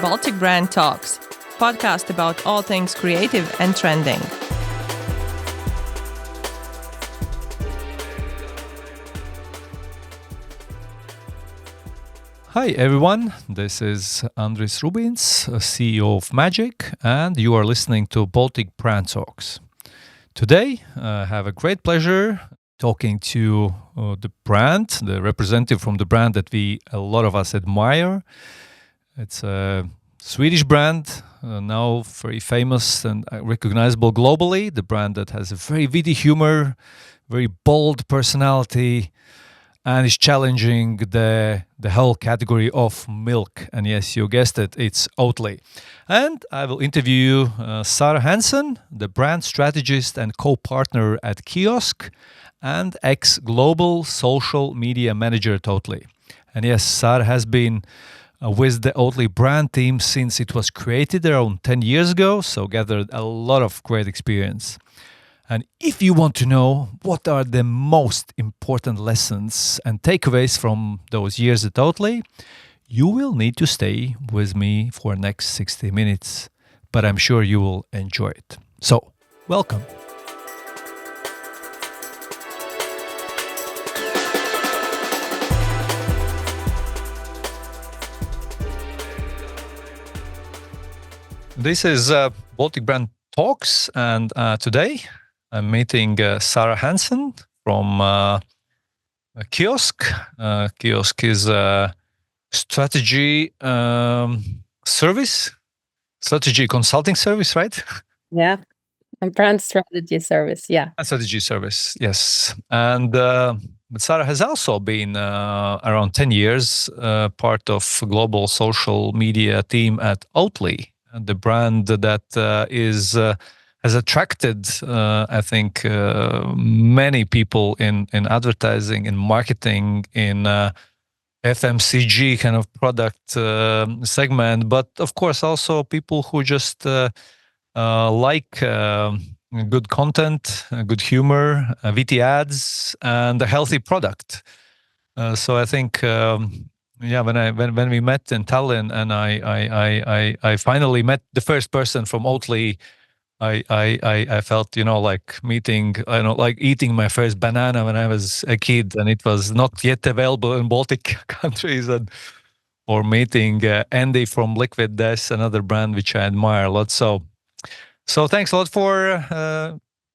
Baltic Brand Talks, podcast about all things creative and trending. Hi everyone, this is Andris Rubins, CEO of Magic, and you are listening to Baltic Brand Talks. Today, I have a great pleasure talking to the brand, the representative from the brand that a lot of us admire. It's a Swedish brand, now very famous and recognizable globally. The brand that has a very witty humor, very bold personality, and is challenging the whole category of milk. And yes, you guessed it, it's Oatly. And I will interview Sara Hansson, the brand strategist and co-partner at KIOSK, and ex-global social media manager at Oatly. And yes, Sara has been with the Oatly brand team since it was created around 10 years ago, so gathered a lot of great experience. And if you want to know what are the most important lessons and takeaways from those years at Oatly, you will need to stay with me for the next 60 minutes. But I'm sure you will enjoy it. So, welcome. This is Baltic Brand Talks, and today I'm meeting Sara Hansson from KIOSK. KIOSK is a strategy consulting service, right? Yeah, and brand strategy service, yeah. A strategy service, yes. And but Sara has also been around 10 years part of global social media team at Oatly, the brand that has attracted, I think, many people in advertising, in marketing, in FMCG kind of product segment, but of course also people who just like good content, good humor, witty ads, and a healthy product. So I think, when we met in Tallinn, and I finally met the first person from Oatly. I felt, like meeting, like eating my first banana when I was a kid, and it was not yet available in Baltic countries, or meeting Andy from Liquid Death, another brand which I admire a lot. So thanks a lot for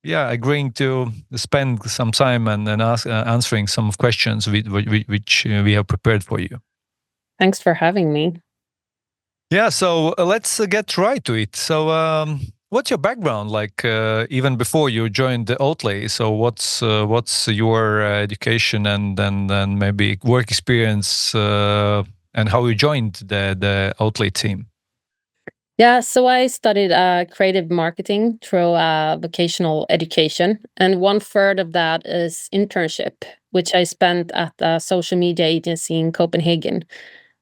agreeing to spend some time and answering some questions which we have prepared for you. Thanks for having me. Yeah, so let's get right to it. So what's your background like, even before you joined the Oatly? So what's your education and then maybe work experience, and how you joined the Oatly team? Yeah, so I studied creative marketing through vocational education, and 1/3 of that is internship, which I spent at a social media agency in Copenhagen,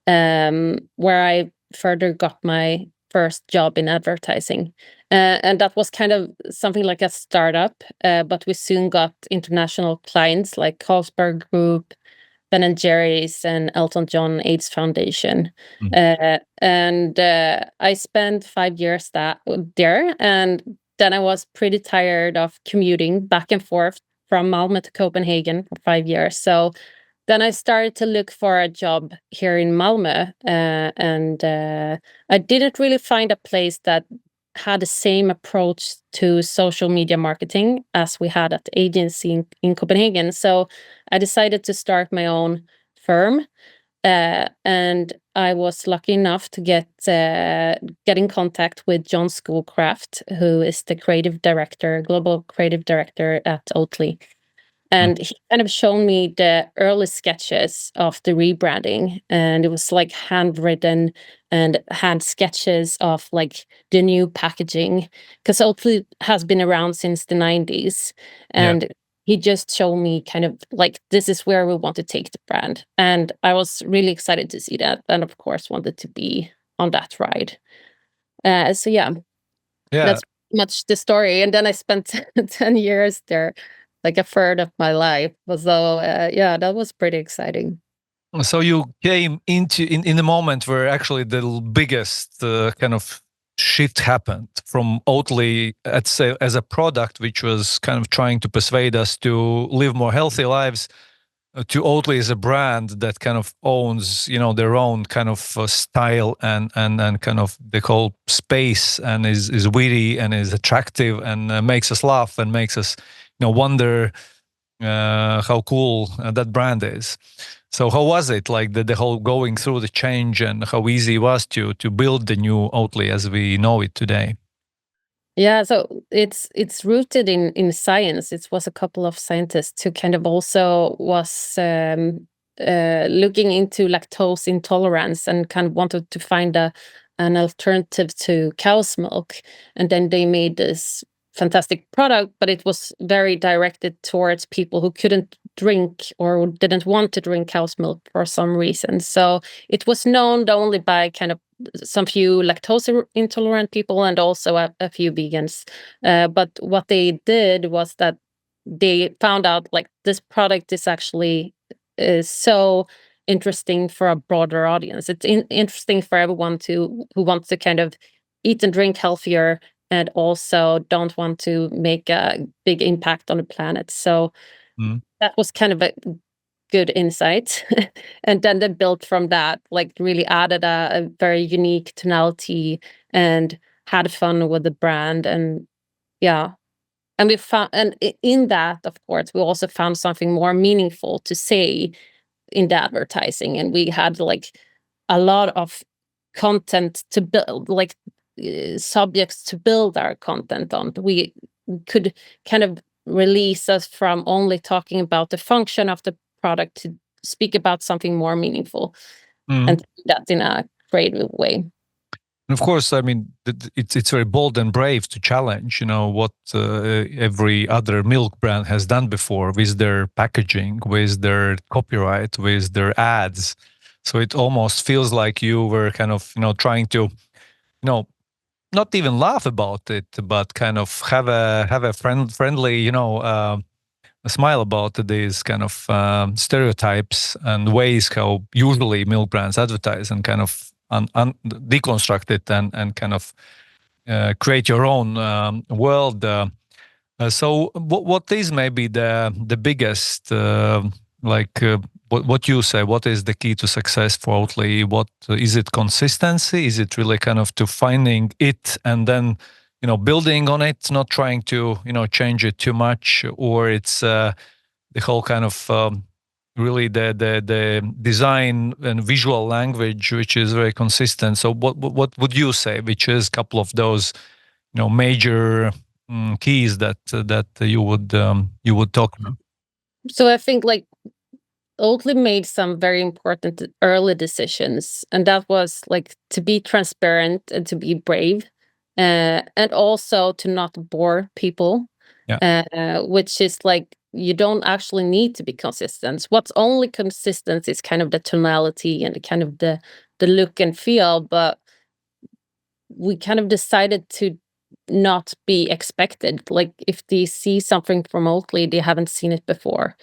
where I further got my first job in advertising. And that was kind of something like a startup, but we soon got international clients like Carlsberg Group, Ben & Jerry's, and Elton John AIDS Foundation. And I spent 5 years there, and then I was pretty tired of commuting back and forth from Malmö to Copenhagen for 5 years. So then I started to look for a job here in Malmö, and I didn't really find a place that had the same approach to social media marketing as we had at the agency in Copenhagen. So I decided to start my own firm, and I was lucky enough to get in contact with John Schoolcraft, who is the global creative director at Oatly. And he kind of showed me the early sketches of the rebranding, and it was like handwritten and had sketches of like the new packaging, because Oatly has been around since the 90s. And he just showed me kind of like, this is where we want to take the brand. And I was really excited to see that, and of course wanted to be on that ride. So that's much the story. And then I spent 10 years there, like 1/3 of my life. So that was pretty exciting. So you came into in the moment where actually the biggest kind of shift happened from Oatly as a product, which was kind of trying to persuade us to live more healthy lives, to Oatly as a brand that kind of owns, their own kind of style and kind of the whole space, and is witty and is attractive and makes us laugh and makes us, wonder how cool that brand is. So how was it, like the whole going through the change, and how easy it was to build the new Oatly as we know it today? Yeah, so it's rooted in science. It was a couple of scientists who kind of also was looking into lactose intolerance and kind of wanted to find an alternative to cow's milk, and then they made this fantastic product, but it was very directed towards people who couldn't drink or didn't want to drink cow's milk for some reason. So it was known only by kind of some few lactose intolerant people and also a few vegans. But what they did was that they found out like this product is actually so interesting for a broader audience. It's interesting for everyone who wants to kind of eat and drink healthier and also don't want to make a big impact on the planet. So Mm. that was kind of a good insight. And then they built from that, like really added a very unique tonality and had fun with the brand. And yeah. And we found, and in that, of course, we also found something more meaningful to say in the advertising. And we had like a lot of content to build, like subjects to build our content on. We could kind of release us from only talking about the function of the product to speak about something more meaningful, Mm. and do that in a creative way. And of course, I mean, it's very bold and brave to challenge, what every other milk brand has done before with their packaging, with their copyright, with their ads. So it almost feels like you were kind of, trying to, not even laugh about it, but kind of have a friendly, a smile about these kind of stereotypes and ways how usually milk brands advertise, and kind of deconstruct it and kind of create your own world. So what is maybe the biggest like what you say? What is the key to success for Oatly? What is it? Consistency? Is it really kind of to finding it and then building on it, not trying to change it too much, or it's the whole kind of really the design and visual language which is very consistent? So what would you say? Which is a couple of those major keys that you would talk about? So I think like Oatly made some very important early decisions, and that was like to be transparent and to be brave, and also to not bore people, Yeah. which is like you don't actually need to be consistent. What's only consistent is kind of the tonality and the kind of the look and feel, but we kind of decided to not be expected. Like if they see something remotely, they haven't seen it before.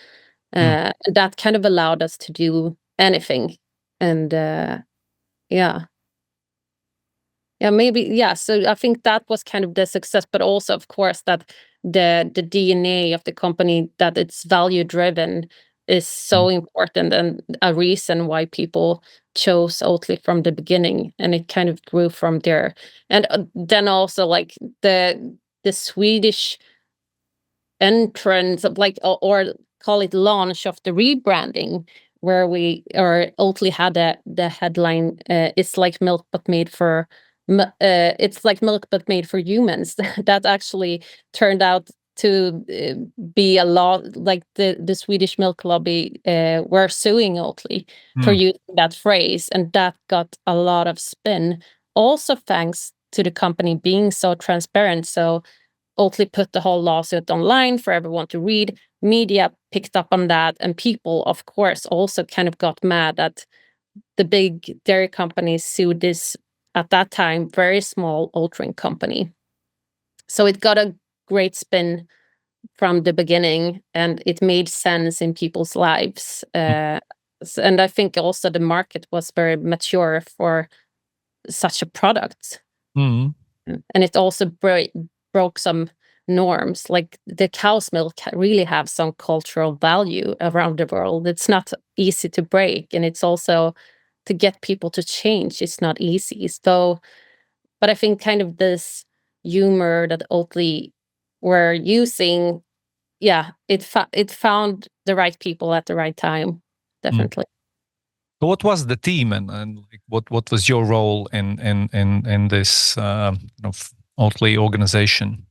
Mm. That kind of allowed us to do anything. And yeah. Yeah, maybe, yeah. So I think that was kind of the success, but also, of course, that the DNA of the company, that it's value driven, is so Mm. important and a reason why people chose Oatly from the beginning, and it kind of grew from there. And then also like the Swedish entrance of like or call it launch of the rebranding, where we or Oatly had the headline, it's like milk but made for it's like milk but made for humans. That actually turned out to be a law. Like the Swedish milk lobby were suing Oatly for Mm. using that phrase, and that got a lot of spin, also thanks to the company being so transparent. So Oatly put the whole lawsuit online for everyone to read. Media picked up on that, and people, of course, also kind of got mad that the big dairy companies sued this, at that time, very small oat drink company. So it got a great spin from the beginning, and it made sense in people's lives. And I think also the market was very mature for such a product. Mm. And it also broke some norms. Like the cow's milk really have some cultural value around the world. It's not easy to break, and it's also to get people to change. It's not easy. So, but I think kind of this humor that Oatly were using, yeah, it found the right people at the right time, definitely. So what was the team, and like, what was your role in this Oatly organization?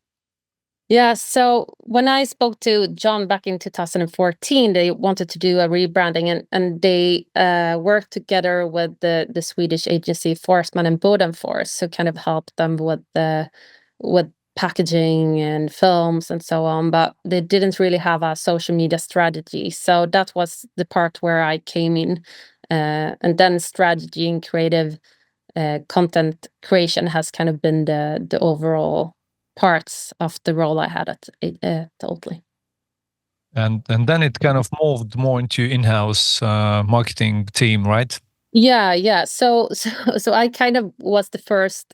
Yeah, so when I spoke to John back in 2014, they wanted to do a rebranding, and they worked together with the Swedish agency Forsman and Bodenfors, who kind of helped them with packaging and films and so on, but they didn't really have a social media strategy. So that was the part where I came in, and then strategy and creative content creation has kind of been the overall parts of the role I had at Oatly. And then it kind of moved more into in-house marketing team, right? Yeah. So I kind of was the first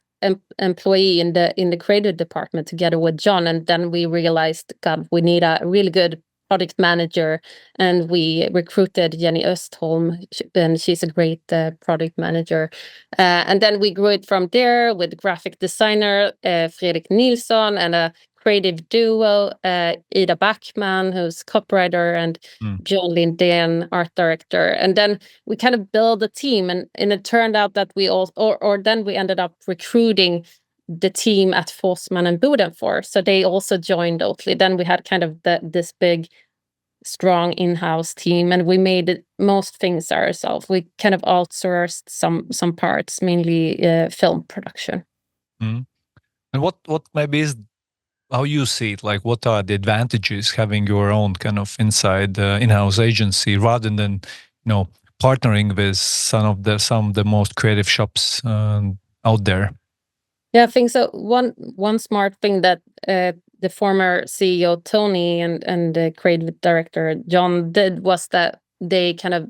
employee in the creative department together with John, and then we realized, God, we need a really good product manager, and we recruited Jenny Östholm, and she's a great product manager. And then we grew it from there with graphic designer Fredrik Nilsson and a creative duo, Ida Backman, who's copywriter, and John Lindén, art director. And then we kind of build a team, and it turned out that we all or then we ended up recruiting the team at Forsman and Bodenfors, so they also joined Oatly. Then we had kind of this big strong in-house team, and we made most things ourselves. We kind of outsourced some parts, mainly film production. And what maybe is how you see it, like what are the advantages having your own kind of inside in-house agency rather than partnering with some of the most creative shops out there? Yeah, I think so. One smart thing that the former CEO Tony and the creative director John did was that they kind of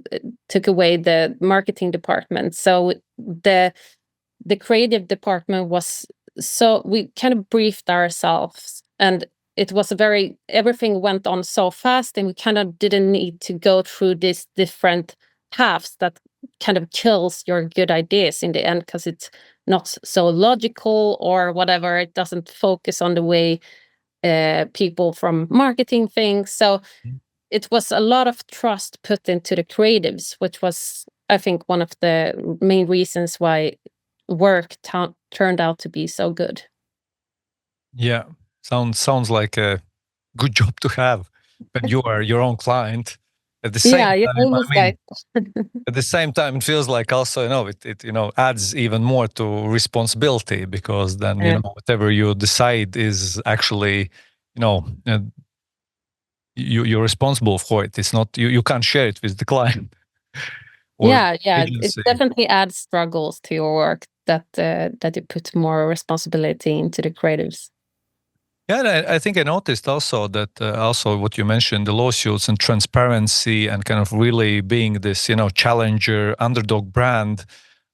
took away the marketing department. So the creative department was, so we kind of briefed ourselves, and it was everything went on so fast, and we kind of didn't need to go through these different paths that kind of kills your good ideas in the end, because it's not so logical or whatever. It doesn't focus on the way people from marketing think. So it was a lot of trust put into the creatives, which was, I think, one of the main reasons why work turned out to be so good. Yeah, sounds like a good job to have when you are your own client. At the same Yeah, you're time, almost I mean, right. at the same time, it feels like also it adds even more to responsibility, because then whatever you decide is actually you're responsible for it. It's not you can't share it with the client or Yeah, it agency. definitely adds struggles to your work that you put more responsibility into the creatives. Yeah, and I think I noticed also that also what you mentioned, the lawsuits and transparency and kind of really being this, challenger underdog brand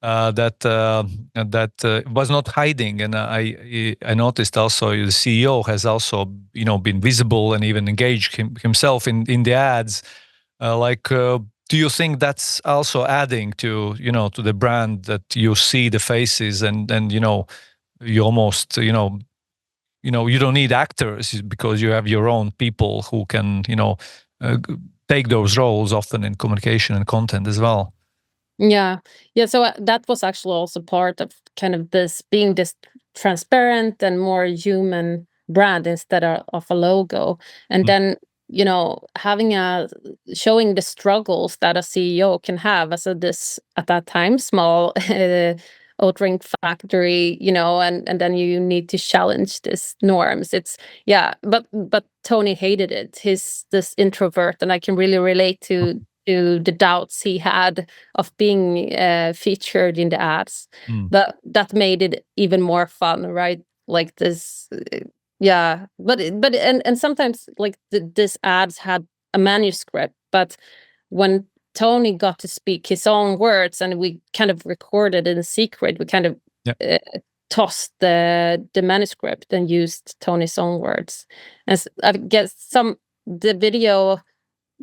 that was not hiding. And I noticed also the CEO has also been visible and even engaged himself in the ads. Do you think that's also adding to to the brand, that you see the faces and you almost you don't need actors because you have your own people who can uh, take those roles often in communication and content as well. Yeah. So that was actually also part of kind of this being this transparent and more human brand instead of a logo. And then, having showing the struggles that a CEO can have as this, at that time, small oat drink factory, and then you need to challenge these norms. But Tony hated it. He's this introvert, and I can really relate to the doubts he had of being featured in the ads. But that made it even more fun, right? Like this, and sometimes like this ads had a manuscript, but when Tony got to speak his own words, and we kind of recorded in secret. We kind of tossed the manuscript and used Tony's own words. And I guess the video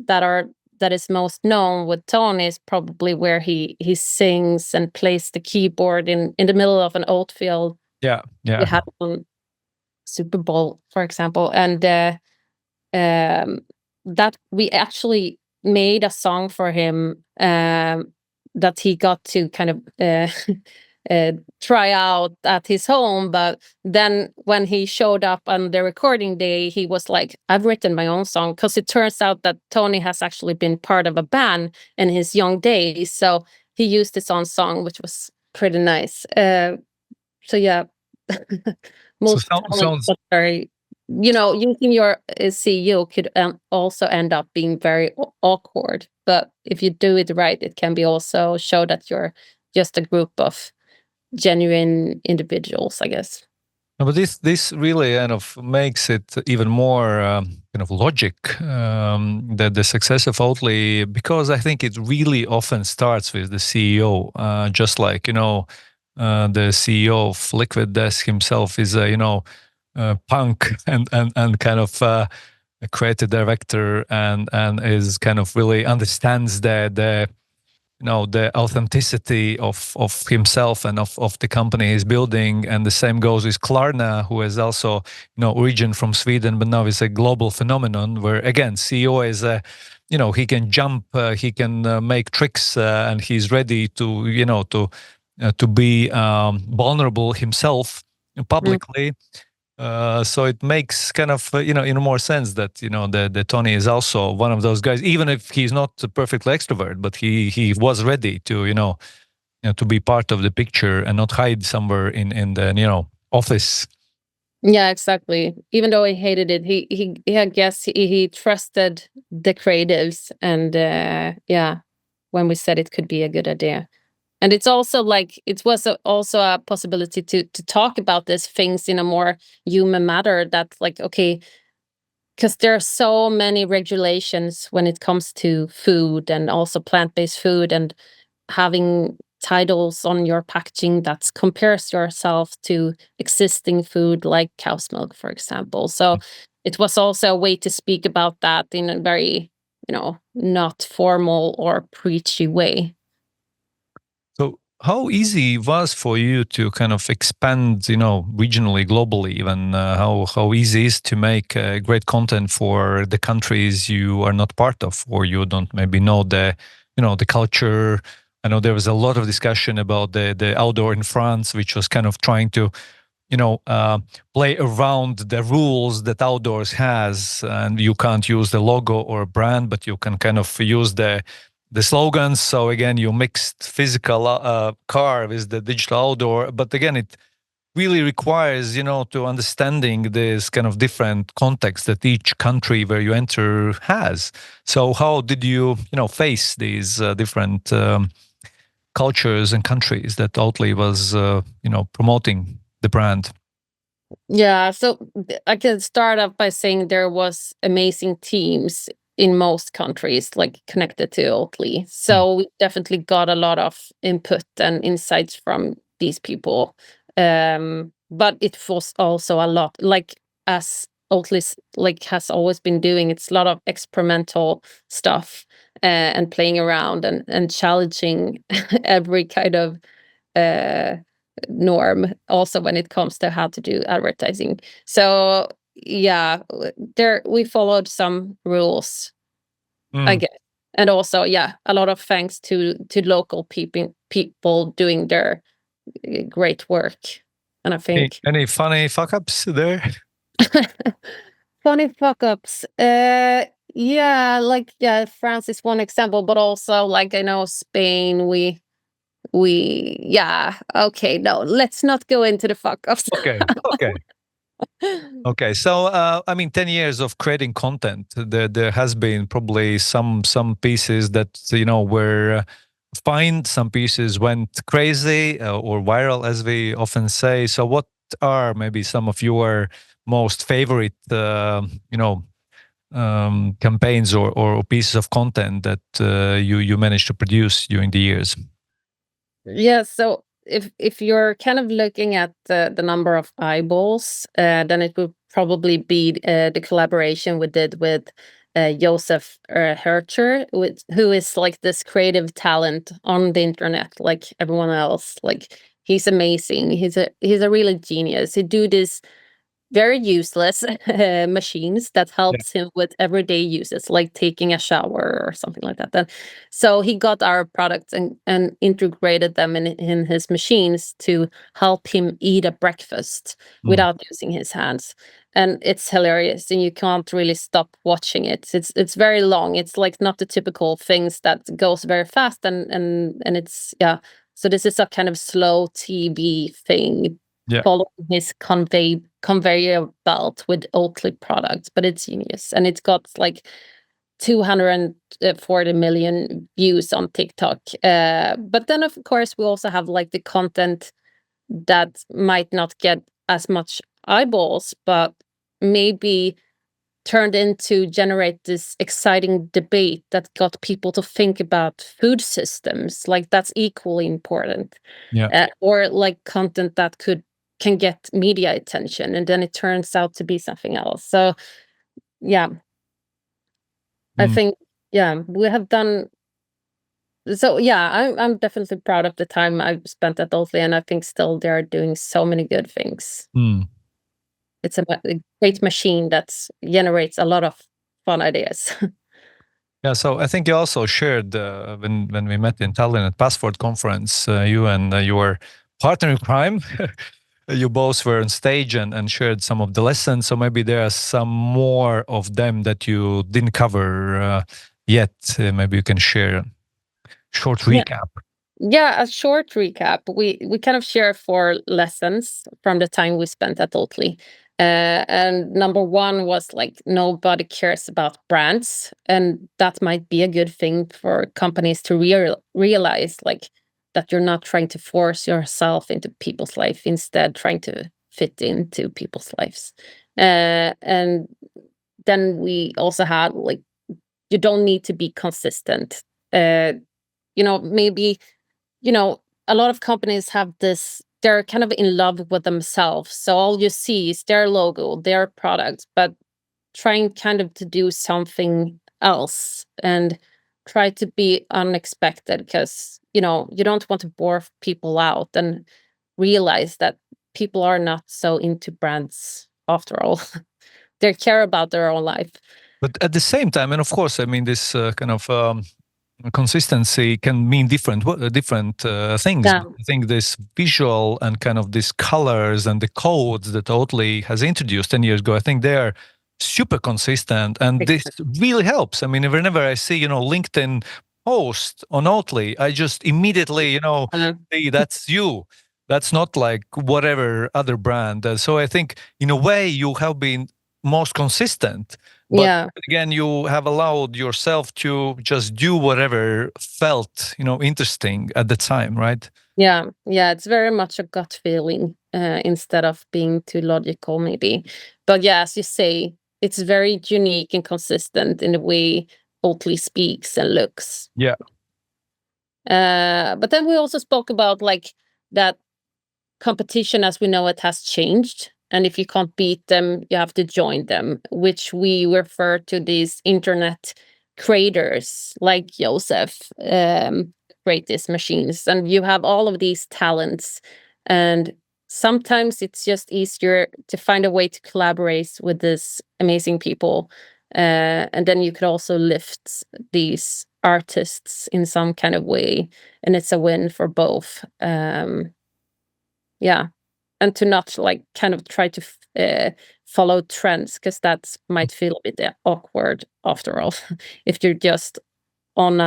that is most known with Tony is probably where he sings and plays the keyboard in the middle of an oat field. Yeah. We had on Super Bowl, for example, and that we actually made a song for him that he got to kind of try out at his home. But then when he showed up on the recording day, he was like, I've written my own song, because it turns out that Tony has actually been part of a band in his young days. So he used his own song, which was pretty nice. So yeah, most sounds very, using your CEO could also end up being very awkward. But if you do it right, it can be also show that you're just a group of genuine individuals, I guess. No, but this really kind of makes it even more kind of logic that the success of Oatly, because I think it really often starts with the CEO, just like the CEO of Liquid Death himself is a punk and kind of a creative director and is kind of really understands the authenticity of himself and of the company he's building. And the same goes with Klarna, who is also origin from Sweden, but now is a global phenomenon where again CEO is he can jump, he can make tricks, and he's ready to be vulnerable himself publicly. So it makes kind of in more sense that the Tony is also one of those guys, even if he's not a perfectly extrovert, but he was ready to to be part of the picture and not hide somewhere in the office. Yeah, exactly. Even though he hated it, he I guess he trusted the creatives, and when we said it could be a good idea. And it's also like it was also a possibility to talk about these things in a more human manner. That like, okay, because there are so many regulations when it comes to food, and also plant-based food, and having titles on your packaging that compares yourself to existing food like cow's milk, for example. So it was also a way to speak about that in a very not formal or preachy way. So how easy it was for you to kind of expand, regionally, globally, even how easy it is to make great content for the countries you are not part of, or you don't maybe know the culture. I know there was a lot of discussion about the outdoor in France, which was kind of trying to play around the rules that outdoors has, and you can't use the logo or brand, but you can kind of use the slogans. So again, you mixed physical car with the digital outdoor, but again, it really requires to understanding this kind of different context that each country where you enter has. So how did you face these different cultures and countries that Oatly was promoting the brand? Yeah, so I can start off by saying there was amazing teams in most countries like connected to Oatly. So we definitely got a lot of input and insights from these people. But it was also a lot, like as Oatly has always been doing, it's a lot of experimental stuff and playing around and challenging every kind of norm, also when it comes to how to do advertising. So yeah, we followed some rules, I guess. And also, yeah, a lot of thanks to local people doing their great work. And I think any funny fuck ups there? funny fuck ups. France is one example, but also like I know Spain, okay, no, let's not go into the fuck ups. Okay. So, 10 years of creating content, there has been probably some pieces that, were fine. Some pieces went crazy or viral, as we often say. So what are maybe some of your most favorite, campaigns or pieces of content that you managed to produce during the years? Yeah, so if you're kind of looking at the number of eyeballs, then it would probably be the collaboration we did with Josef Hercher, who is like this creative talent on the internet, like everyone else. Like he's amazing. He's a really genius. He do this very useless machines that helps him with everyday uses, like taking a shower or something like that. Then, so he got our products and integrated them in his machines to help him eat a breakfast without using his hands. And it's hilarious, and you can't really stop watching it. It's very long. It's like not the typical things that goes very fast, and it's yeah. So this is a kind of slow TV thing, following his conveyor belt with Oatly products, but it's genius, and it's got like 240 million views on TikTok. But then, of course, we also have like the content that might not get as much eyeballs, but maybe turned into generate this exciting debate that got people to think about food systems. Like that's equally important. Or like content that can get media attention, and then it turns out to be something else. So yeah, I think we have done. So yeah, I'm definitely proud of the time I've spent at Oatly, and I think still they are doing so many good things. It's a great machine that generates a lot of fun ideas. Yeah, so I think you also shared when we met in Tallinn at Passport Conference, you and your partner in crime, you both were on stage and shared some of the lessons. So maybe there are some more of them that you didn't cover yet. Maybe you can share a short recap. Yeah, a short recap. We kind of share 4 lessons from the time we spent at Oatly. And number 1 was like nobody cares about brands, and that might be a good thing for companies to realize, like that you're not trying to force yourself into people's life, instead trying to fit into people's lives. And then we also had like you don't need to be consistent. Maybe a lot of companies have this, they're kind of in love with themselves. So all you see is their logo, their product, but trying kind of to do something else and try to be unexpected because, you don't want to bore people out, and realize that people are not so into brands after all. They care about their own life. But at the same time, and of course, I mean, this kind of consistency can mean different things. Yeah. I think this visual and kind of these colors and the codes that Oatly has introduced 10 years ago, I think they're super consistent, and this really helps. I mean, whenever I see, LinkedIn post on Oatly, I just immediately, see that's you. That's not like whatever other brand. So I think in a way you have been most consistent. But again, you have allowed yourself to just do whatever felt, interesting at the time, right? Yeah, it's very much a gut feeling instead of being too logical, maybe. But yeah, as you say, it's very unique and consistent in the way Oatly speaks and looks. Yeah. But then we also spoke about like that competition as we know it has changed. And if you can't beat them, you have to join them, which we refer to these internet creators like Joseph, create these machines. And you have all of these talents. And sometimes it's just easier to find a way to collaborate with these amazing people. And then you could also lift these artists in some kind of way. And it's a win for both. And to not like kind of try to follow trends, because that might feel a bit awkward after all. If you're just on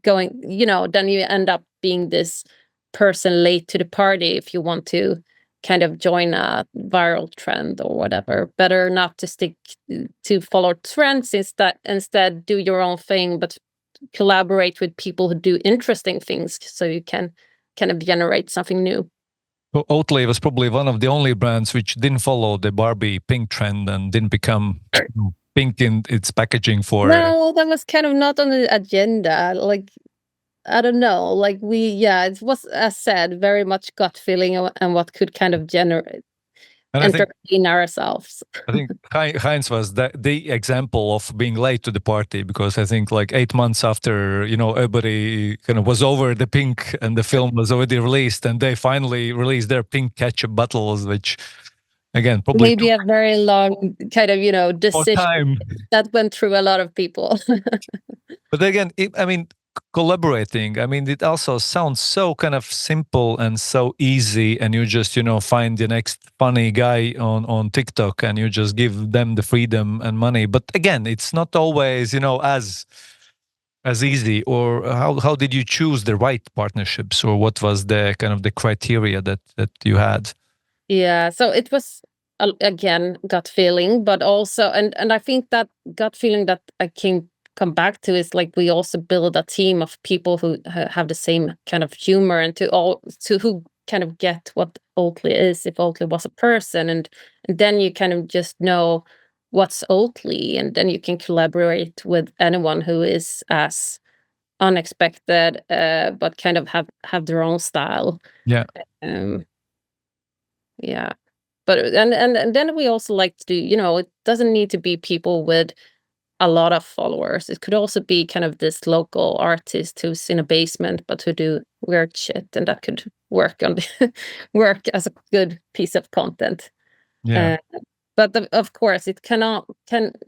going, then you end up being this person late to the party if you want to kind of join a viral trend or whatever. Better not to stick to follow trends, instead do your own thing, but collaborate with people who do interesting things so you can kind of generate something new. So Oatly was probably one of the only brands which didn't follow the Barbie pink trend and didn't become pink in its packaging for. No, that was kind of not on the agenda. Like, I don't know. Like it was, as said, very much gut feeling and what could kind of generate And entertain ourselves. I think Heinz was the example of being late to the party, because I think like 8 months after, everybody kind of was over the pink and the film was already released, and they finally released their pink ketchup bottles, which again probably Maybe a very long kind of decision time. that went through a lot of people. But again, collaborating, it also sounds so kind of simple and so easy, and you just find the next funny guy on TikTok and you just give them the freedom and money. But again, it's not always as easy. Or how did you choose the right partnerships, or what was the kind of the criteria that you had? Yeah, so it was again gut feeling, but also and I think that gut feeling that I come back to is like we also build a team of people who have the same kind of humor, and to who kind of get what Oatly is, if Oatly was a person, and then you kind of just know what's Oatly, and then you can collaborate with anyone who is as unexpected, but kind of have their own style. Yeah. Yeah. But and then we also like to do, it doesn't need to be people with a lot of followers. It could also be kind of this local artist who's in a basement but who do weird shit, and that could work work as a good piece of content. Yeah. But of course,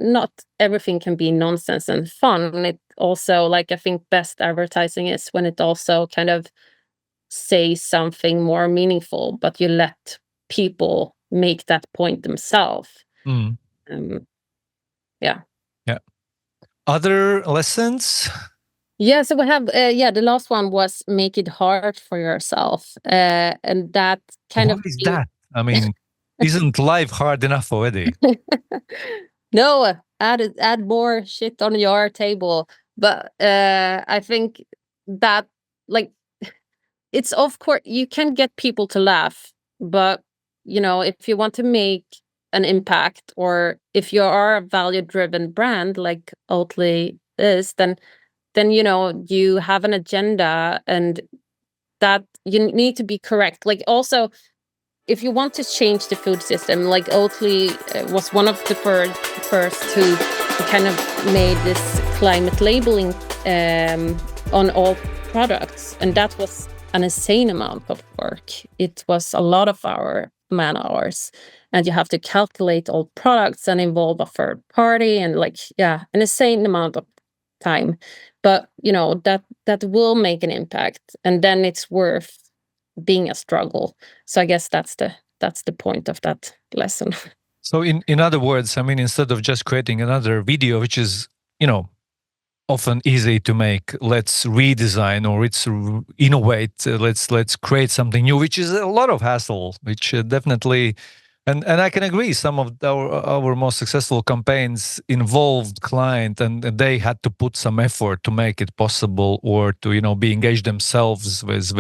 not everything can be nonsense and fun. It also, like, I think best advertising is when it also kind of says something more meaningful, but you let people make that point themselves. Yeah. Other lessons? Yeah, so we have the last one was make it hard for yourself, and that kind Why of is that? Isn't life hard enough already? No, add more shit on your table. But I think that, like, it's, of course, you can get people to laugh, but if you want to make an impact, or if you are a value driven brand like Oatly is, then you have an agenda, and that you need to be correct. Like, also, if you want to change the food system, like Oatly was one of the first who kind of made this climate labeling on all products, and that was an insane amount of work. It was a lot of our man hours, and you have to calculate all products and involve a third party, and an insane amount of time. But that will make an impact, and then it's worth being a struggle. So I guess that's the point of that lesson. So in other words, instead of just creating another video, which is, often easy to make, let's redesign, or let's innovate, let's create something new, which is a lot of hassle, which definitely, and I can agree, some of our most successful campaigns involved client, and they had to put some effort to make it possible, or to be engaged themselves with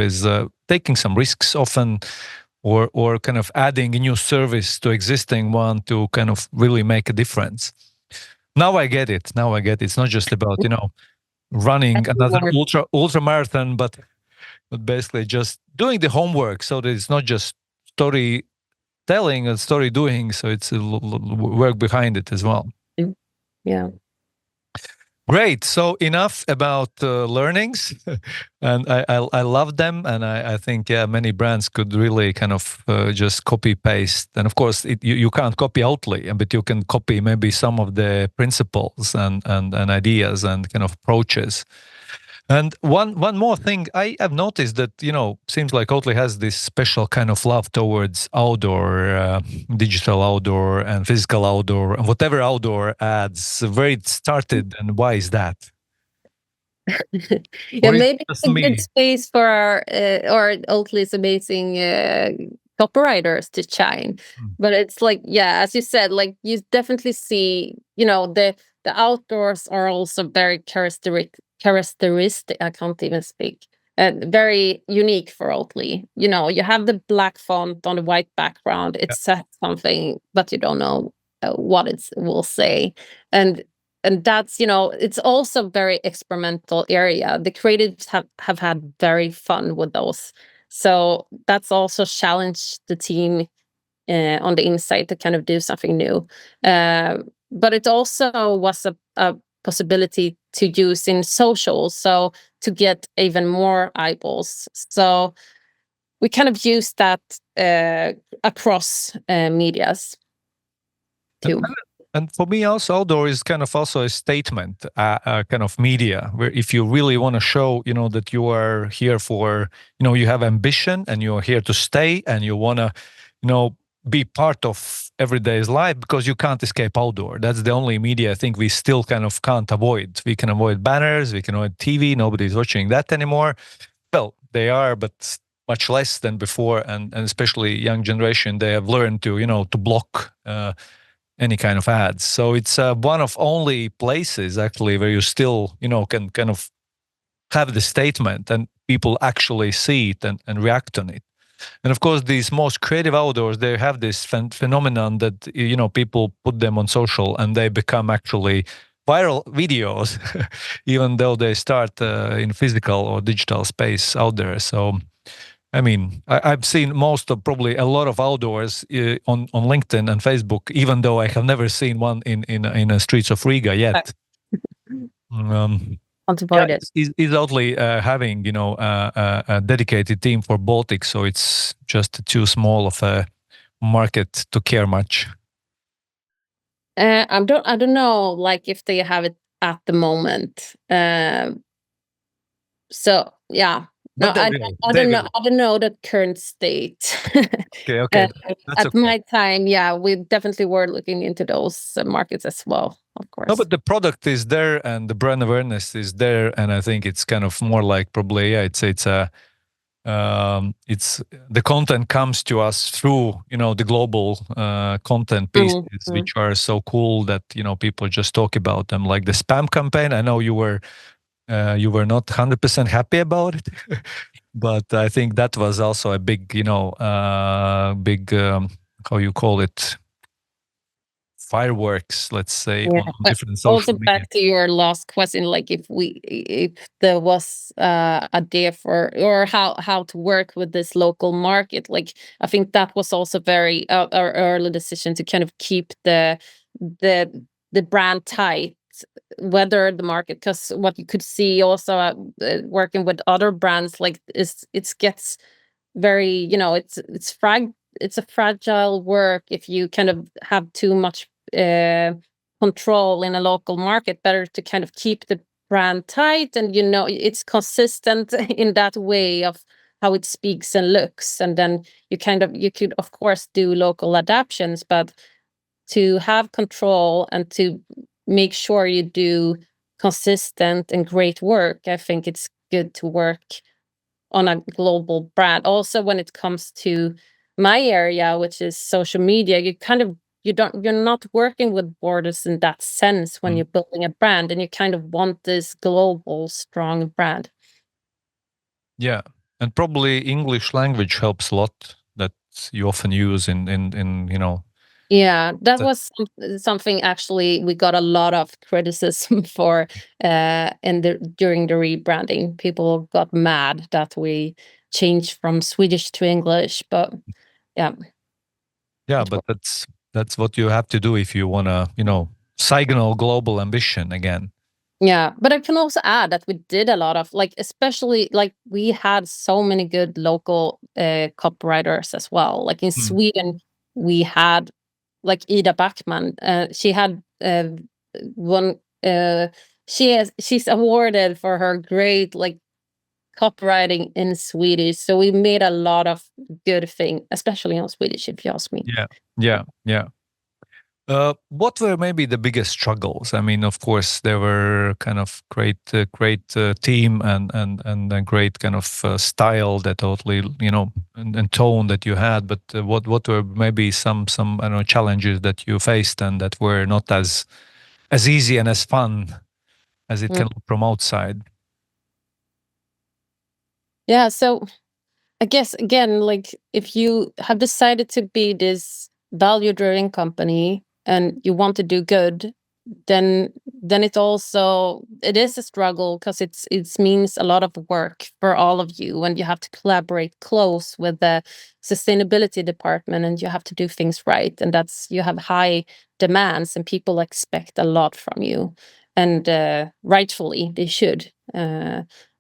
taking some risks often, or kind of adding a new service to existing one to kind of really make a difference. Now I get it. It's not just about running another ultra marathon, but basically just doing the homework, so that it's not just storytelling and story doing. So it's a work behind it as well. Yeah. Great. So enough about learnings, and I love them, and I think many brands could really kind of just copy paste. And of course, you can't copy Oatly, but you can copy maybe some of the principles and ideas and kind of approaches. And one more thing, I have noticed that seems like Oatly has this special kind of love towards outdoor, digital outdoor and physical outdoor, and whatever outdoor ads. Where it started, and why is that? Yeah, maybe it's a good space for our Oatly's amazing copywriters to shine. But it's like, as you said, like, you definitely see, the outdoors are also very characteristic. I can't even speak. Very unique for Oatly. You have the black font on the white background. It says something, but you don't know what it will say. And that's, it's also very experimental area. The creatives have had very fun with those, so that's also challenged the team on the inside to kind of do something new. But it also was a possibility to use in social, so to get even more eyeballs. So we kind of use that across medias And, too. and for me, also outdoor is kind of also a statement, kind of media, where if you really want to show, that you are here for, you have ambition and you are here to stay and you want to, be part of everyday's life because you can't escape outdoor. That's the only media I think we still kind of can't avoid. We can avoid banners, we can avoid TV. Nobody's watching that anymore. Well, they are, but much less than before, and especially young generation, they have learned to to block any kind of ads. So it's one of only places actually where you still can kind of have the statement and people actually see it and react on it. And of course, these most creative outdoors, they have this phenomenon that people put them on social and they become actually viral videos, even though they start in physical or digital space out there. So I mean, I've seen most of probably a lot of outdoors on LinkedIn and Facebook, even though I have never seen one in the streets of Riga yet. Can't Yeah, avoid it. it's Oatly having a dedicated team for Baltic, so it's just too small of a market to care much. I don't know, like, if they have it at the moment. So yeah, no, But they will. I They don't know. will. I don't know the current state. Okay, uh, okay, that's at okay. my time, yeah, we definitely were looking into those markets as well, of No, course. but the product is there and the brand awareness is there, and I think it's kind of more like probably it's the content comes to us through the global content pieces Mhm. which are so cool that people just talk about them, like the spam campaign. I know you were not 100% happy about it, but I think that was also a big big how you call it, fireworks, let's say, Yeah, on but different social also media. back to your last question, like, if there was a day for, or how to work with this local market, like, I think that was also very our early decision to kind of keep the the brand tight, whether the market, because what you could see also working with other brands, like, is it gets very, it's a fragile work if you kind of have too much control in a local market. Better to kind of keep the brand tight, and it's consistent in that way of how it speaks and looks, and then you could of course do local adaptations, but to have control and to make sure you do consistent and great work, I think it's good to work on a global brand. Also, when it comes to my area, which is social media, you're not working with borders in that sense when Mm. you're building a brand, and you kind of want this global strong brand. Yeah, and probably English language helps a lot, that you often use in Yeah, that that. was something actually we got a lot of criticism for during the rebranding. People got mad that we changed from Swedish to English, but yeah, Yeah, it but that's what you have to do if you want to signal global ambition again. Yeah, but I can also add that we did a lot of, like, especially, like, we had so many good local copywriters as well. Like in Mm. Sweden, we had, like, Ida Backman. She had one. She's awarded for her great, like, copywriting in Swedish. So we made a lot of good thing, especially in Swedish, if you ask me. Yeah, yeah, yeah. What were maybe the biggest struggles? I mean, of course, there were kind of great team and a great kind of style that totally, and tone that you had. But what were maybe some I don't know, challenges that you faced and that were not as easy and as fun as it Mm. can look from outside? Yeah, so I guess again, like, if you have decided to be this value-driven company, and you want to do good, then it is a struggle, because it means a lot of work for all of you, and you have to collaborate close with the sustainability department, and you have to do things right, and you have high demands, and people expect a lot from you, and rightfully they should.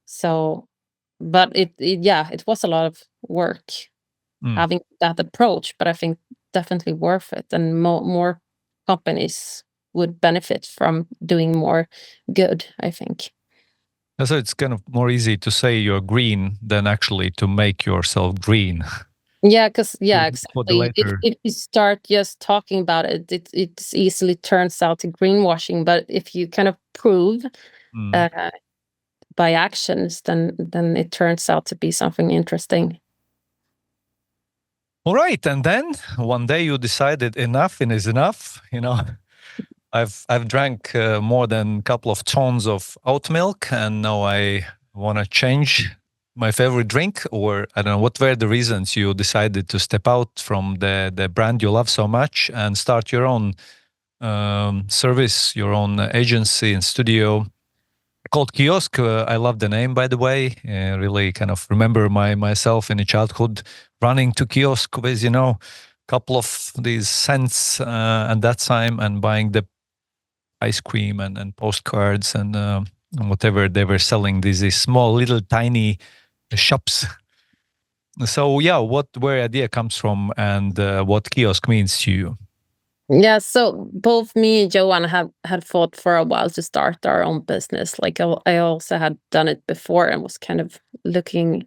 So but it was a lot of work having that approach, but I think definitely worth it, and more companies would benefit from doing more good, I think. So it's kind of more easy to say you're green than actually to make yourself green. Yeah, because For the exactly. later. If you start just talking about it, it easily turns out to greenwashing. But if you kind of prove by actions, then it turns out to be something interesting. All right, and then one day you decided enough is enough. I've drank more than a couple of tons of oat milk, and now I want to change my favorite drink. Or I don't know, what were the reasons you decided to step out from the brand you love so much and start your own service, your own agency and studio called KIOSK. I love the name, by the way. Really kind of remember myself in the childhood running to KIOSK with, couple of these cents at that time, and buying the ice cream and postcards and whatever they were selling, these small little tiny shops. So yeah, where idea comes from, and what KIOSK means to you? Yeah, so both me and Joanne had fought for a while to start our own business. Like I also had done it before, and was kind of looking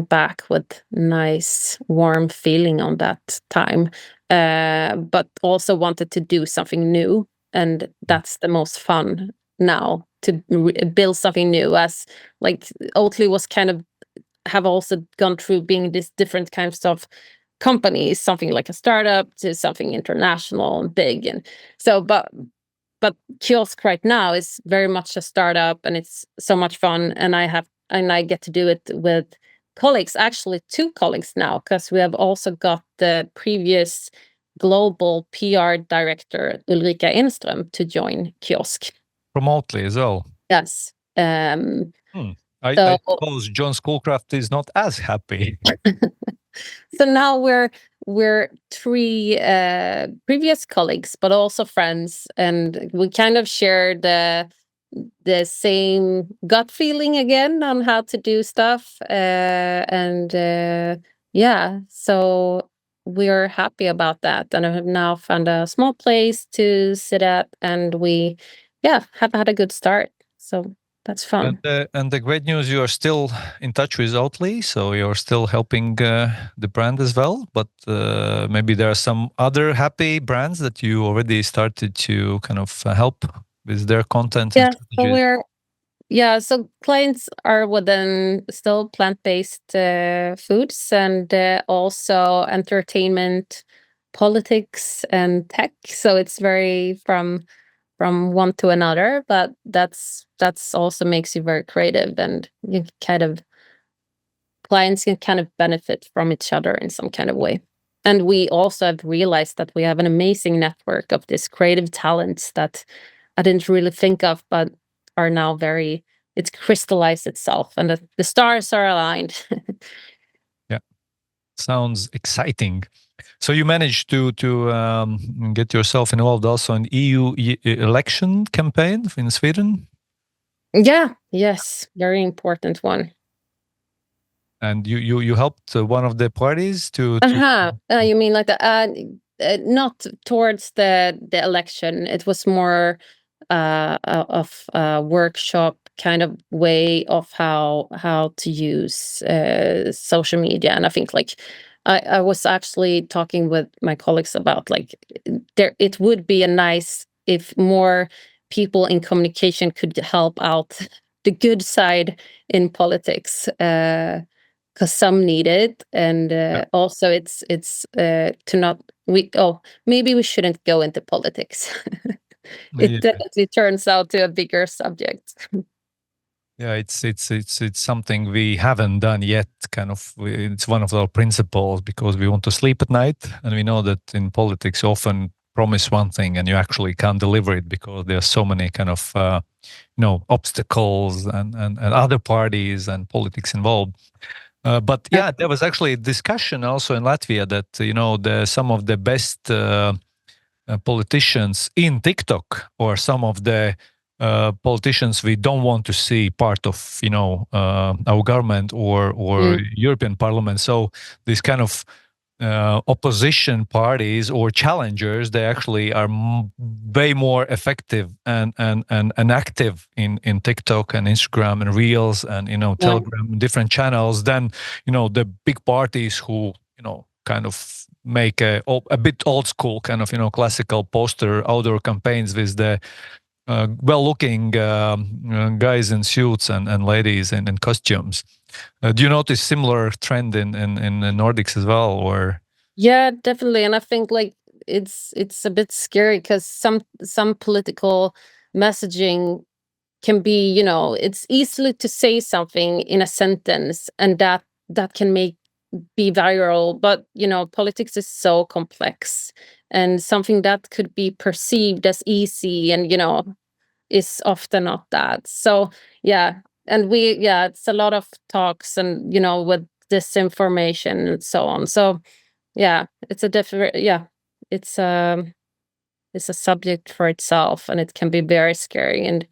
back with nice warm feeling on that time, but also wanted to do something new, and that's the most fun now, to build something new. As like Oatly was kind of have also gone through being this different kinds of companies, something like a startup to something international and big, and so but Kiosk right now is very much a startup, and it's so much fun, and I get to do it with colleagues, actually 2 colleagues now, because we have also got the previous global PR director Ulrika Enström to join Kiosk. Remotely as well. Yes. I So suppose John Schoolcraft is not as happy. so now we're 3 previous colleagues, but also friends, and we kind of share the same gut feeling again on how to do stuff, and yeah, so we're happy about that, and I have now found a small place to sit at, and we have had a good start, so that's fun. And the great news, you are still in touch with Oatly, so you're still helping the brand as well. But maybe there are some other happy brands that you already started to kind of help with their content and strategies. So clients are within still plant-based foods, and also entertainment, politics, and tech. So it's very from one to another, but that's also makes you very creative, and you kind of clients can kind of benefit from each other in some kind of way. And we also have realized that we have an amazing network of these creative talents that I didn't really think of, but are now it's crystallized itself, and the stars are aligned. Yeah, sounds exciting. So you managed to get yourself involved also in EU election campaign in Sweden. Yeah, yes, very important one. And you helped one of the parties to. You mean like not towards the election. It was more of a workshop kind of way of how to use social media, and I think like I was actually talking with my colleagues about like it would be a nice if more people in communication could help out the good side in politics. Because some need it, and also it's to not maybe we shouldn't go into politics. It definitely turns out to a bigger subject. Yeah, it's something we haven't done yet. Kind of, it's one of our principles, because we want to sleep at night, and we know that in politics often promise one thing and you actually can't deliver it because there's so many kind of obstacles and other parties and politics involved. But yeah, there was actually a discussion also in Latvia that some of the best politicians in TikTok, or some of the politicians we don't want to see part of our government or European Parliament. So these kind of opposition parties or challengers, they actually are way more effective and active in TikTok and Instagram and Reels and Telegram, different channels than the big parties who kind of make a bit old school kind of classical poster outdoor campaigns with the well-looking guys in suits and ladies in costumes. Do you notice similar trend in the Nordics as well, or? Yeah, definitely. And I think like it's a bit scary because some political messaging can be, it's easily to say something in a sentence, and that can be viral. But politics is so complex, and something that could be perceived as easy and is often not that. So yeah, and it's a lot of talks and with disinformation and so on. So yeah, it's a different it's a subject for itself, and it can be very scary. And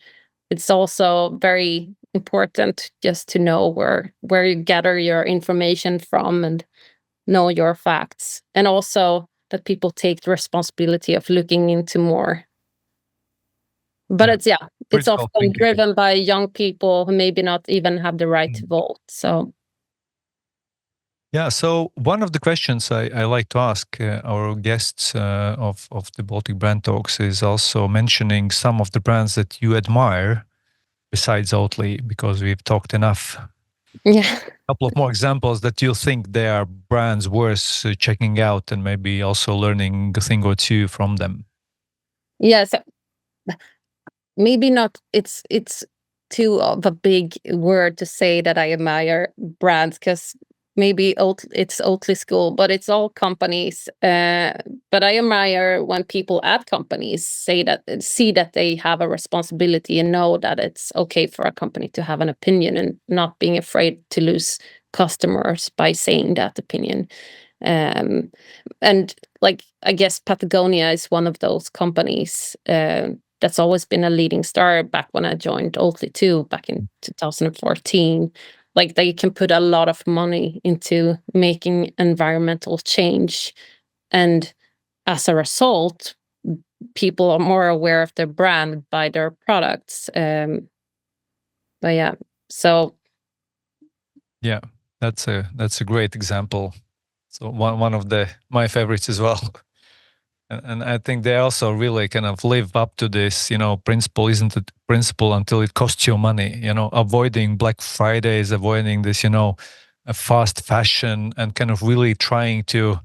it's also very important just to know where you gather your information from and know your facts, and also that people take the responsibility of looking into more. But it's Critical often thinking. driven by young people who maybe not even have the right to vote. So yeah, so one of the questions I like to ask our guests of the Baltic Brand Talks is also mentioning some of the brands that you admire besides Oatly, because we've talked enough. yeah. A couple of more examples that you think they are brands worth checking out and maybe also learning a thing or two from them. Yeah, so maybe not, it's too of a big word to say that I admire brands, because maybe it's Oatly school, but it's all companies. But I admire when people at companies see that they have a responsibility and know that it's okay for a company to have an opinion and not being afraid to lose customers by saying that opinion. And like, I guess Patagonia is one of those companies that's always been a leading star back when I joined Oatly too, back in 2014. Like, they can put a lot of money into making environmental change, and as a result, people are more aware of their brand by their products. But yeah, so yeah, that's a great example. So one of my favorites as well. And I think they also really kind of live up to this, principle, isn't it? Principle until it costs you money, avoiding Black Fridays, avoiding this, a fast fashion, and kind of really trying to,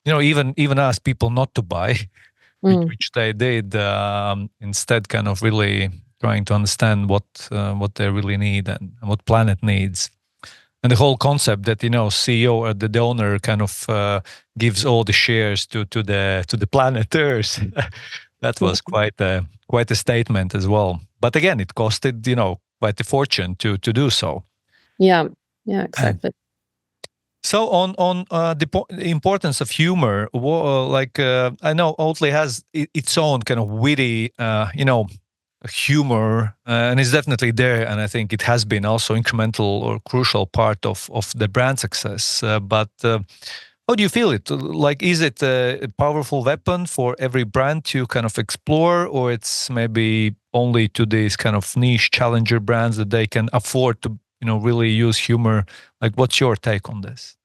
even ask people not to buy, which they did, instead kind of really trying to understand what they really need and what planet needs. And the whole concept that CEO or the owner kind of gives all the shares to the planet Earth, that was quite a statement as well. But again, it costed quite a fortune to do so. yeah, exactly. So on the importance of humor, I know Oatly has its own kind of witty, humor, and it's definitely there, and I think it has been also incremental or crucial part of the brand success. But how do you feel it? Like, is it a powerful weapon for every brand to kind of explore, or it's maybe only to these kind of niche challenger brands that they can afford to really use humor? Like, what's your take on this?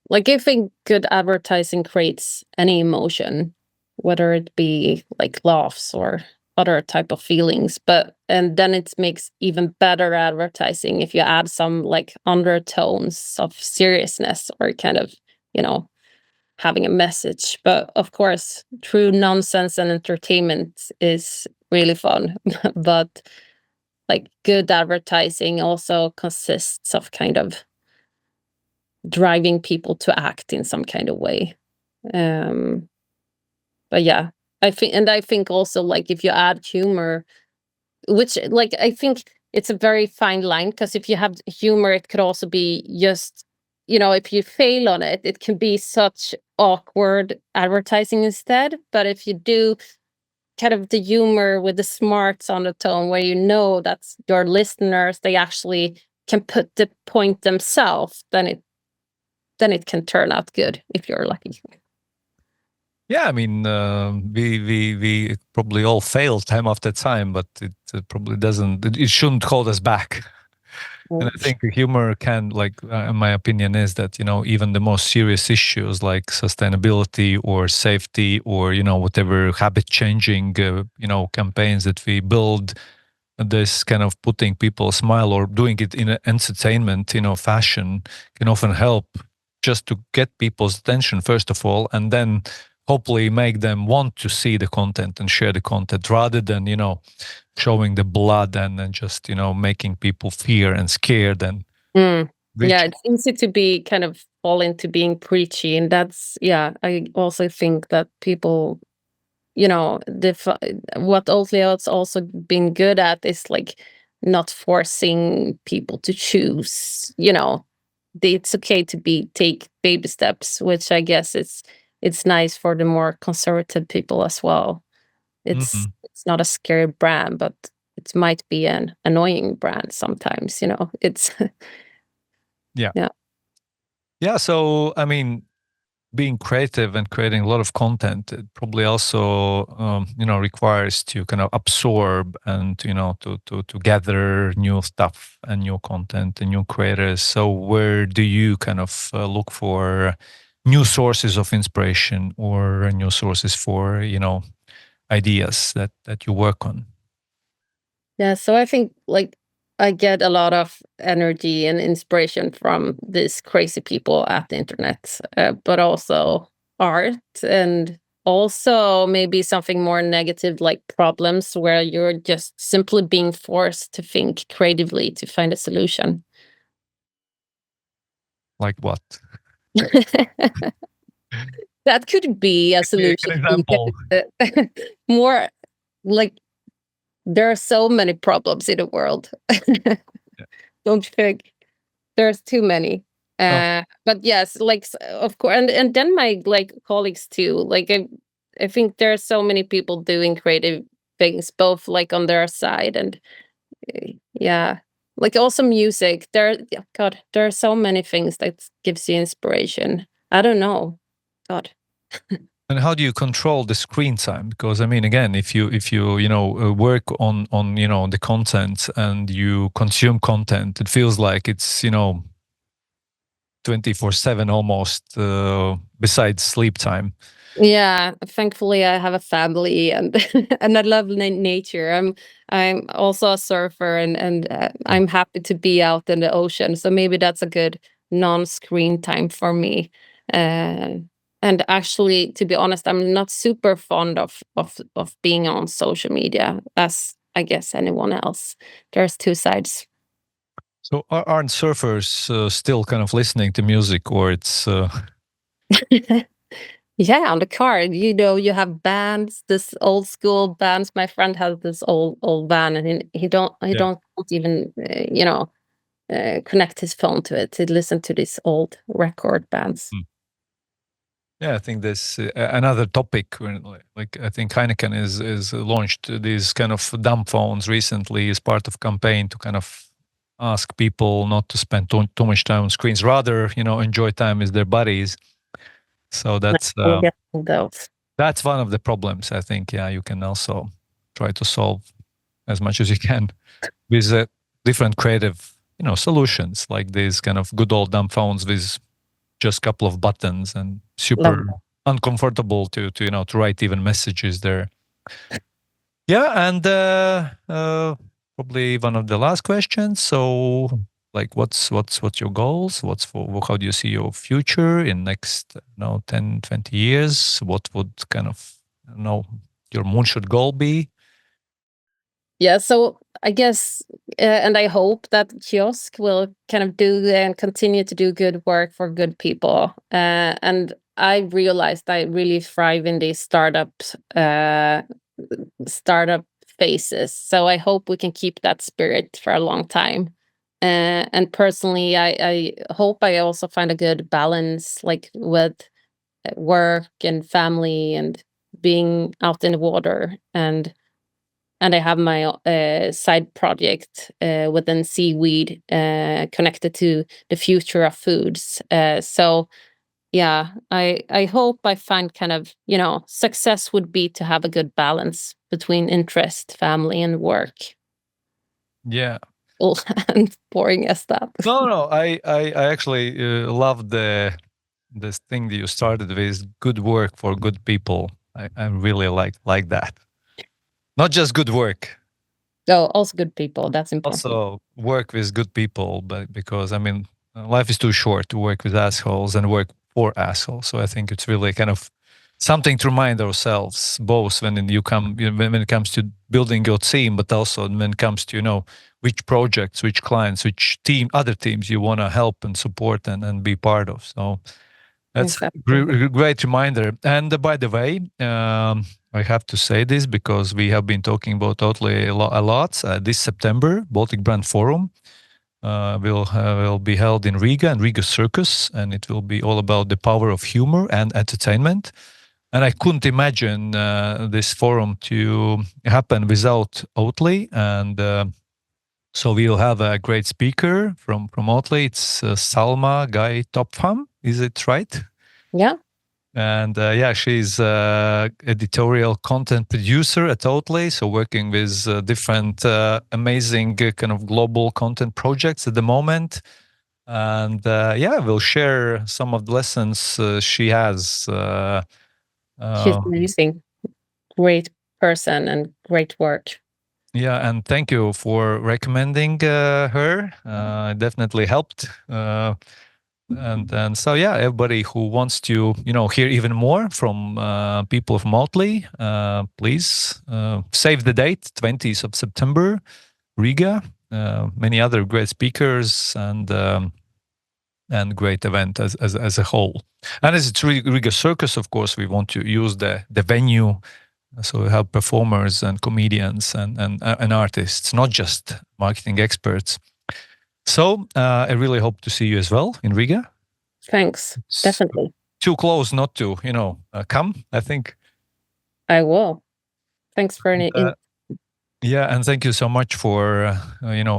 Like, I think good advertising creates any emotion, whether it be like laughs or other type of feelings. And then it makes even better advertising if you add some like undertones of seriousness, or kind of, having a message. But of course, true nonsense and entertainment is really fun. But like, good advertising also consists of kind of driving people to act in some kind of way. But but yeah, I think also like if you add humor, which like I think it's a very fine line, because if you have humor, it could also be just, if you fail on it, it can be such awkward advertising instead. But if you do kind of the humor with the smarts on the tone, where that your listeners, they actually can put the point themselves, then it can turn out good if you're lucky. Yeah, I mean, we probably all fail time after time, but it probably doesn't. It shouldn't hold us back. And I think humor can, like, in my opinion, is that even the most serious issues like sustainability or safety or whatever habit changing campaigns that we build, this kind of putting people a smile or doing it in an entertainment fashion can often help just to get people's attention first of all, and then hopefully make them want to see the content and share the content rather than showing the blood and then just making people fear and scared and Yeah, it's easy to be kind of fall into being preachy, and I also think that people, what Oatly has also been good at is like not forcing people to choose. It's okay to take baby steps, which I guess it's nice for the more conservative people as well. It's not a scary brand, but it might be an annoying brand sometimes. It's yeah. yeah. Yeah, so I mean, being creative and creating a lot of content, it probably also requires to kind of absorb and to gather new stuff and new content and new creators. So where do you kind of look for new sources of inspiration or new sources for ideas that you work on? Yeah, so I think like I get a lot of energy and inspiration from these crazy people at the internet, but also art, and also maybe something more negative like problems where you're just simply being forced to think creatively to find a solution. Like what? That could be a Give me an solution. example. More like there are so many problems in the world. Yeah. Don't you think? There's too many. Oh, But yes, like of course, and then my like colleagues too. Like I think there are so many people doing creative things, both like on their side and yeah, like also music. God, there are so many things that gives you inspiration. I don't know, God. and how do you control the screen time? Because I mean, again, if you work on the content and you consume content, it feels like it's 24/7 almost. Besides sleep time. Yeah, thankfully I have a family, and and I love nature. I'm also a surfer, and I'm happy to be out in the ocean. So maybe that's a good non-screen time for me. Uh, and actually, to be honest, I'm not super fond of being on social media, as I guess anyone else. There's two sides. So aren't surfers still kind of listening to music, or it's Yeah, on the car, you have bands, this old school bands. My friend has this old band, and he yeah? don't even connect his phone to it. He listen to these old record bands. Mm. Yeah, I think this another topic. Like I think Heineken is launched these kind of dumb phones recently as part of campaign to kind of ask people not to spend too much time on screens, rather enjoy time with their buddies. So We'll get to those. that's one of the problems. I think you can also try to solve as much as you can with different creative solutions like these kind of good old dumb phones with just a couple of buttons and Love super that. uncomfortable to write even messages there. Yeah, and probably one of the last questions. So, like, what's your goals? How do you see your future in next 10, 20 years? What would kind of your moonshot goal be? Yeah, so I guess, and I hope that KIOSK will kind of do and continue to do good work for good people. And I realized I really thrive in these startup phases. So I hope we can keep that spirit for a long time. And personally, I hope I also find a good balance, like with work and family and being out in the water. And I have my side project within seaweed connected to the future of foods. So yeah, I hope I find kind of, success would be to have a good balance between interest, family, and work. Yeah. All and boring as that. No. I actually love this thing that you started with, good work for good people. I really like that. Not just good work, Oh, also good people. That's important. also work with good people, but because I mean, life is too short to work with assholes and work for assholes. So I think it's really kind of something to remind ourselves, both when when it comes to building your team, but also when it comes to which projects, which clients, which other teams you want to help and support and be part of. So that's Exactly. a great reminder. And by the way, I have to say this because we have been talking about Oatly a lot. This September, Baltic Brand Forum will be held in Riga and Riga Circus, and it will be all about the power of humor and entertainment. And I couldn't imagine this forum to happen without Oatly. And so we'll have a great speaker from Oatly. It's Salma Guy Topfam. Is it right? Yeah. And she's editorial content producer at Oatly, so working with different amazing kind of global content projects at the moment. And we'll share some of the lessons she has. She's amazing. Great person and great work. Yeah, and thank you for recommending her. It definitely helped. And so everybody who wants to hear even more from people from Oatly, please save the date, 20th of September, Riga. Many other great speakers and great event as a whole. And as it's Riga Circus, of course, we want to use the venue. So we have performers and comedians and artists, not just marketing experts. So I really hope to see you as well in Riga. Thanks. Definitely. Too close not to, come, I think. I will. Thanks for and thank you so much for,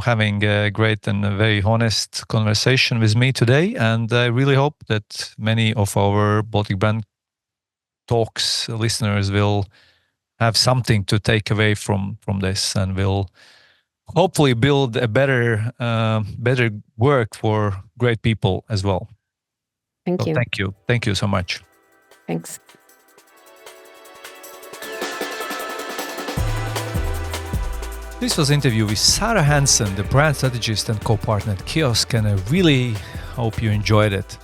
having a great and a very honest conversation with me today. And I really hope that many of our Baltic Brand Talks listeners will have something to take away from this, and will hopefully build a better work for great people as well. Thank you. Thank you so much. Thanks. This was an interview with Sara Hansson, the brand strategist and co-partner at KIOSK, and I really hope you enjoyed it.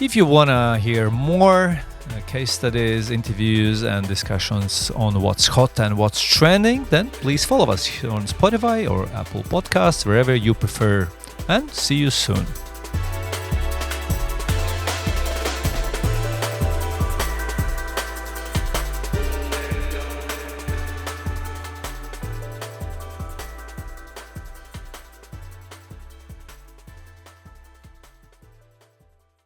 If you want to hear more case studies, interviews, and discussions on what's hot and what's trending, then please follow us on Spotify or Apple Podcasts, wherever you prefer. And see you soon.